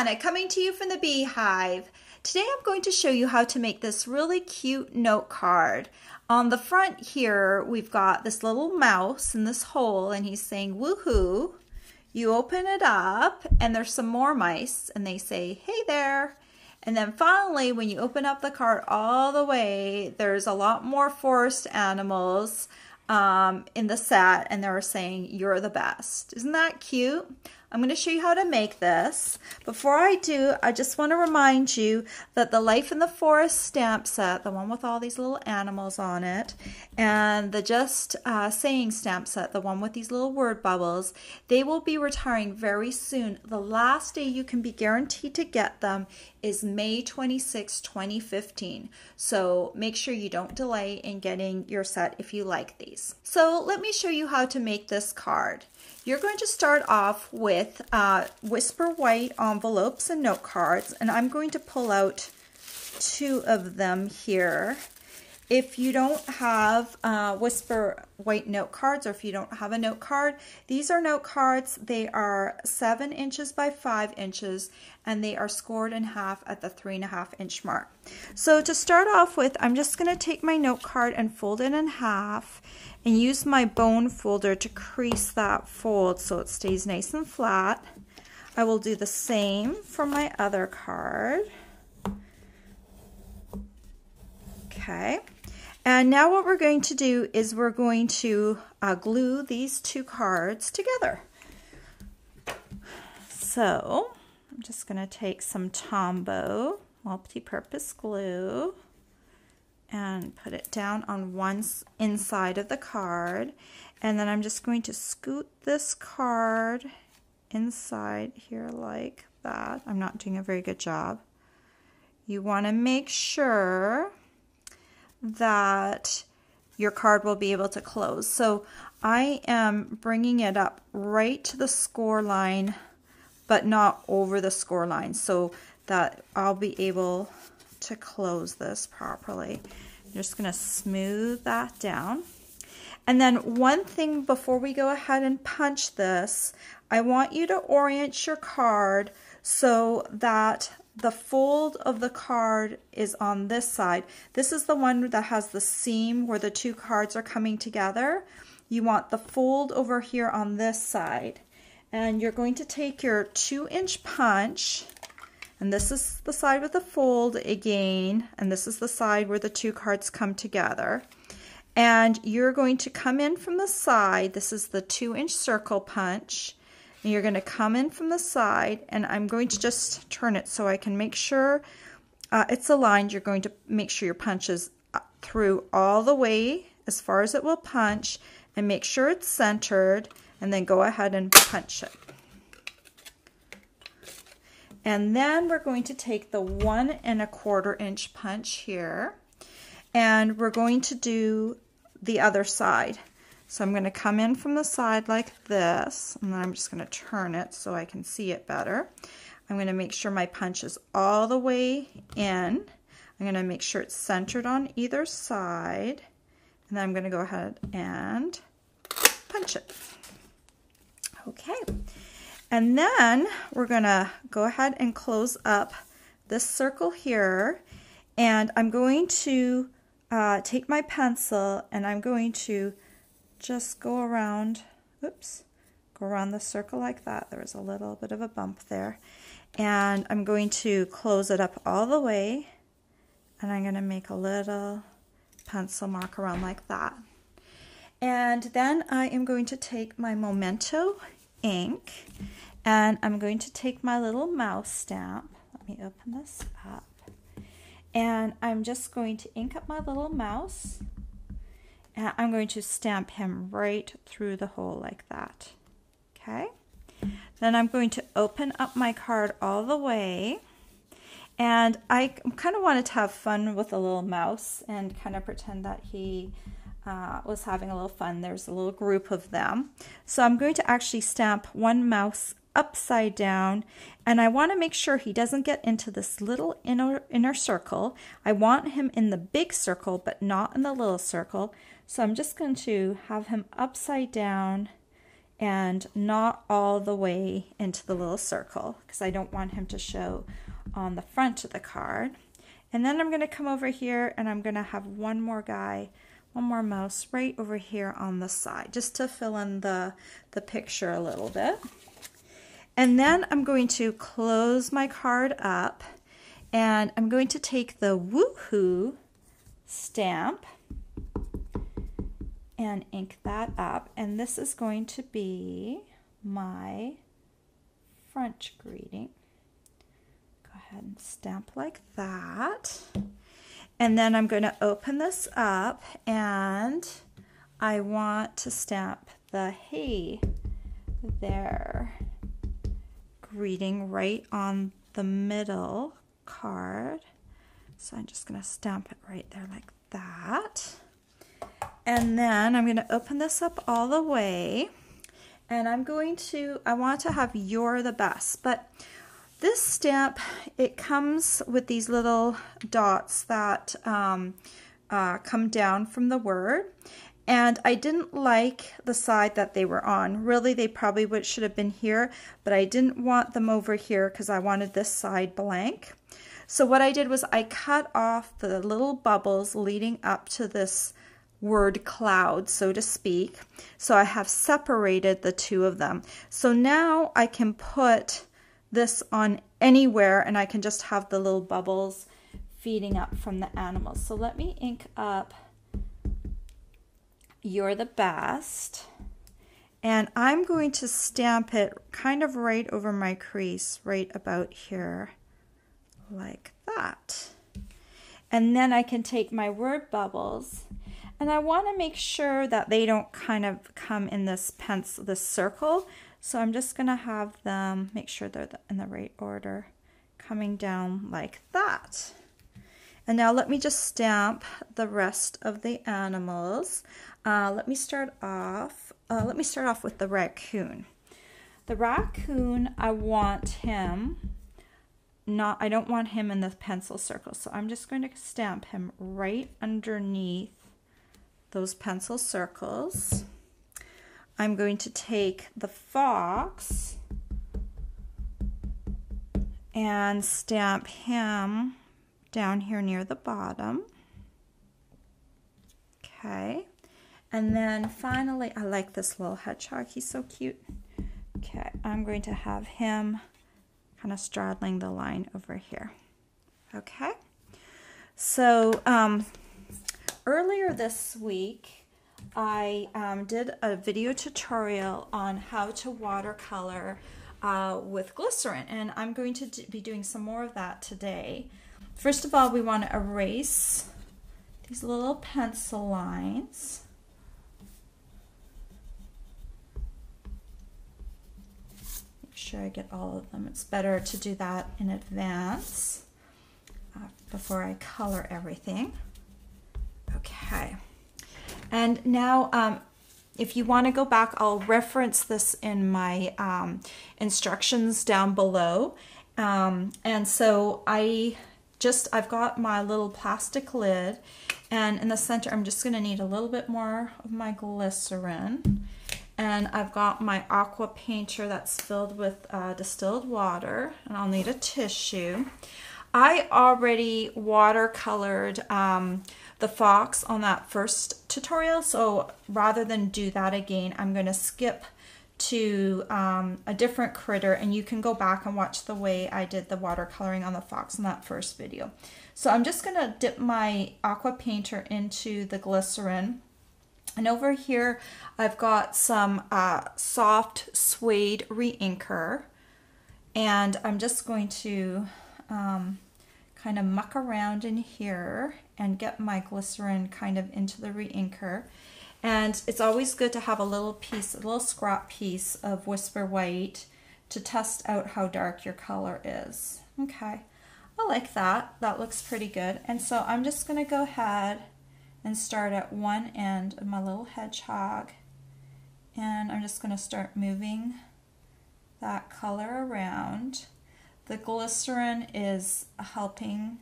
Janet coming to you from the Beehive. Today I'm going to show you how to make this really cute note card. On the front here we've got this little mouse in this hole and he's saying woohoo. You open it up and there's some more mice and they say hey there. And then finally when you open up the card all the way there's a lot more forest animals in the set and they're saying you're the best. Isn't that cute? I'm going to show you how to make this. Before I do, I just want to remind you that the Life in the Forest stamp set, the one with all these little animals on it, and the Just Saying stamp set, the one with these little word bubbles, they will be retiring very soon. The last day you can be guaranteed to get them is May 26, 2015. So make sure you don't delay in getting your set if you like these. So let me show you how to make this card. You're going to start off with Whisper White envelopes and note cards, and I'm going to pull out 2 of them here. If you don't have Whisper White note cards, or if you don't have a note card, these are note cards. They are 7 inches by 5 inches, and they are scored in half at the 3.5 inch mark. So to start off with, I'm just going to take my note card and fold it in half, and use my bone folder to crease that fold so it stays nice and flat. I will do the same for my other card. Okay, and now what we're going to do is we're going to glue these 2 cards together. So I'm just going to take some Tombow multi-purpose glue and put it down on one inside of the card, and then I'm just going to scoot this card inside here like that. I'm not doing a very good job. You want to make sure that your card will be able to close. So I am bringing it up right to the score line, but not over the score line, so that I'll be able to close this properly. I'm just going to smooth that down. And then one thing before we go ahead and punch this, I want you to orient your card so that the fold of the card is on this side. This is the one that has the seam where the 2 cards are coming together. You want the fold over here on this side. And you're going to take your 2-inch punch, and this is the side with the fold again, and this is the side where the 2 cards come together. And you're going to come in from the side. This is the 2-inch circle punch. And you're going to come in from the side, and I'm going to just turn it so I can make sure it's aligned. You're going to make sure your punch is through all the way as far as it will punch, and make sure it's centered, and then go ahead and punch it. And then we're going to take the 1 1/4 inch punch here, and we're going to do the other side. So I'm going to come in from the side like this, and then I'm just going to turn it so I can see it better. I'm going to make sure my punch is all the way in. I'm going to make sure it's centered on either side, and then I'm going to go ahead and punch it. Okay. And then we're going to go ahead and close up this circle here, and I'm going to take my pencil and I'm going to just go around, go around the circle like that. There was a little bit of a bump there. And I'm going to close it up all the way, and I'm going to make a little pencil mark around like that. And then I am going to take my Memento ink, and I'm going to take my little mouse stamp. Let me open this up. And I'm just going to ink up my little mouse, and I'm going to stamp him right through the hole like that. Okay? Then I'm going to open up my card all the way, and I kind of wanted to have fun with a little mouse and kind of pretend that he was having a little fun. There's a little group of them. So I'm going to actually stamp one mouse upside down, and I want to make sure he doesn't get into this little inner circle. I want him in the big circle but not in the little circle. So I'm just going to have him upside down and not all the way into the little circle because I don't want him to show on the front of the card. And then I'm going to come over here and I'm going to have one more guy, one more mouse right over here on the side just to fill in the picture a little bit. And then I'm going to close my card up and I'm going to take the Woohoo stamp and ink that up, and this is going to be my French greeting. Go ahead and stamp like that, and then I'm going to open this up and I want to stamp the hey there greeting right on the middle card. So I'm just going to stamp it right there like that. And then I'm going to open this up all the way, and I want to have "You're the best," but this stamp, it comes with these little dots that come down from the word, and I didn't like the side that they were on. Really, they probably should have been here, but I didn't want them over here because I wanted this side blank. So what I did was I cut off the little bubbles leading up to this word cloud, so to speak. So I have separated the two of them. So now I can put this on anywhere and I can just have the little bubbles feeding up from the animals. So let me ink up "You're the best," and I'm going to stamp it kind of right over my crease, right about here, like that. And then I can take my word bubbles, and I want to make sure that they don't kind of come in this circle. So I'm just going to have them, make sure they're in the right order, coming down like that. And now let me just stamp the rest of the animals. Let me start off with the raccoon. The raccoon, I don't want him in the pencil circle, so I'm just going to stamp him right underneath those pencil circles. I'm going to take the fox and stamp him down here near the bottom. Okay, and then finally, I like this little hedgehog, he's so cute. Okay, I'm going to have him kind of straddling the line over here. Okay, so earlier this week I did a video tutorial on how to watercolor with glycerin, and I'm going to be doing some more of that today. First of all, we want to erase these little pencil lines. Make sure I get all of them. It's better to do that in advance before I color everything. Okay, and now if you want to go back, I'll reference this in my instructions down below. And so I've got my little plastic lid, and in the center I'm just going to need a little bit more of my glycerin, and I've got my aqua painter that's filled with distilled water, and I'll need a tissue. I already watercolored the fox on that first tutorial, so rather than do that again, I'm going to skip to a different critter, and you can go back and watch the way I did the watercoloring on the fox in that first video. So I'm just going to dip my aqua painter into the glycerin, and over here I've got some soft suede re-inker, and I'm just going to kind of muck around in here and get my glycerin kind of into the re-inker. And it's always good to have a little scrap piece of Whisper White to test out how dark your color is. Okay, I like that. That looks pretty good. And so I'm just going to go ahead and start at one end of my little hedgehog. And I'm just going to start moving that color around. The glycerin is helping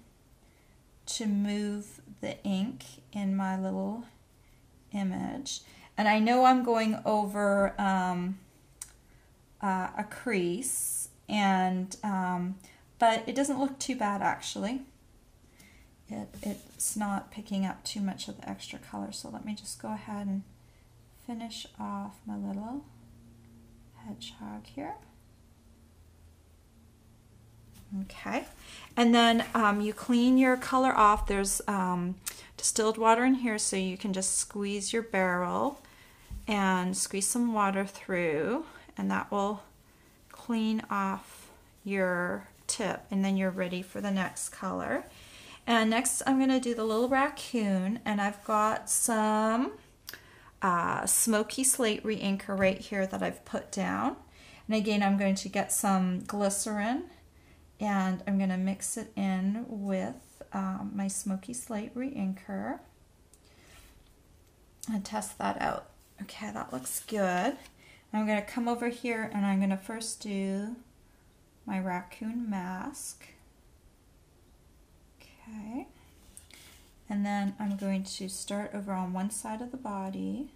to move the ink in my little image, and I know I'm going over a crease, and but it doesn't look too bad actually. It's not picking up too much of the extra color. So let me just go ahead and finish off my little hedgehog here. Okay, and then you clean your color off. There's distilled water in here, so you can just squeeze your barrel and squeeze some water through, and that will clean off your tip, and then you're ready for the next color. And next I'm going to do the little raccoon, and I've got some smoky slate re-inker right here that I've put down. And again, I'm going to get some glycerin, and I'm going to mix it in with my smoky slate re-inker and test that out. Okay, that looks good. I'm going to come over here, and I'm going to first do my raccoon mask. Okay, and then I'm going to start over on one side of the body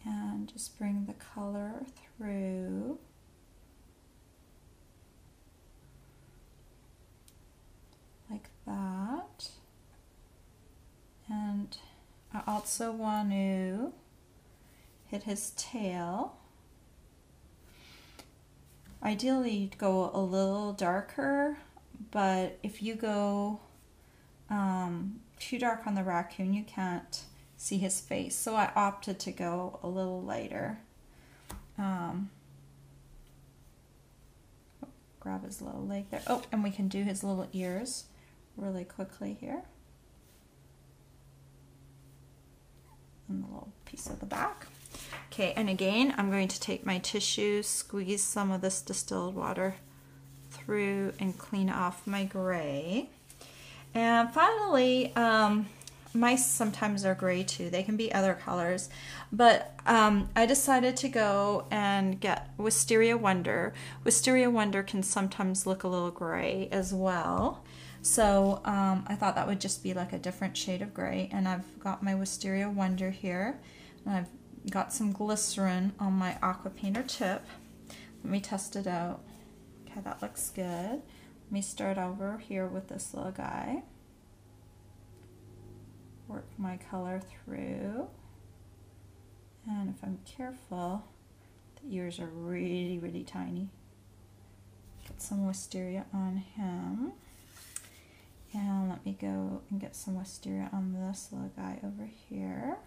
and just bring the color through. Like that. And I also want to hit his tail. Ideally, you'd go a little darker, but if you go too dark on the raccoon, you can't see his face. So I opted to go a little lighter. Grab his little leg there. Oh, and we can do his little ears really quickly here. And the little piece of the back. Okay, and again, I'm going to take my tissue, squeeze some of this distilled water through, and clean off my gray. And finally, mice sometimes are gray too. They can be other colors, but I decided to go and get Wisteria Wonder. Wisteria Wonder can sometimes look a little gray as well. So I thought that would just be like a different shade of gray. And I've got my Wisteria Wonder here, and I've got some glycerin on my aqua painter tip. Let me test it out. Okay, that looks good. Let me start over here with this little guy. Work my color through. And if I'm careful, the ears are really, really tiny. Get some wisteria on him. And let me go and get some wisteria on this little guy over here.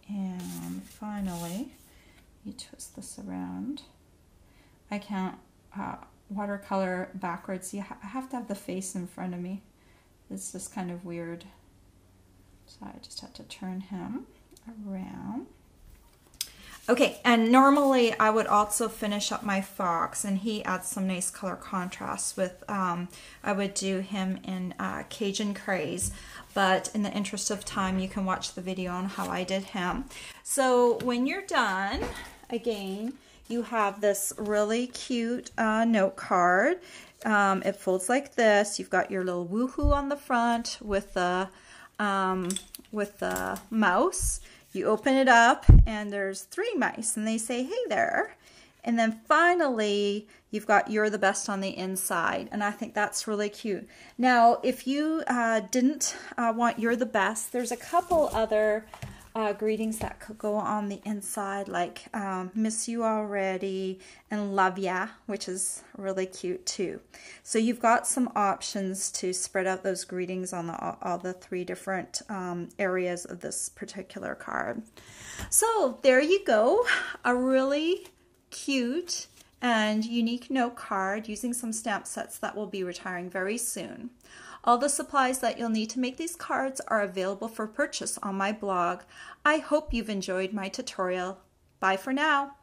And finally, you twist this around. I can't watercolor backwards. I have to have the face in front of me. It's just kind of weird. So I just have to turn him around. Okay, and normally I would also finish up my fox, and he adds some nice color contrast with, I would do him in Cajun Craze, but in the interest of time, you can watch the video on how I did him. So when you're done, again, you have this really cute note card. It folds like this. You've got your little woohoo on the front with the mouse. You open it up, and there's 3 mice, and they say, "Hey there." And then finally, you've got "You're the best" on the inside, and I think that's really cute. Now, if you didn't want "You're the best," there's a couple other greetings that could go on the inside, like "Miss you already" and "Love ya," which is really cute too. So you've got some options to spread out those greetings on all the 3 different areas of this particular card. So there you go, a really cute and unique note card using some stamp sets that will be retiring very soon. All the supplies that you'll need to make these cards are available for purchase on my blog. I hope you've enjoyed my tutorial. Bye for now.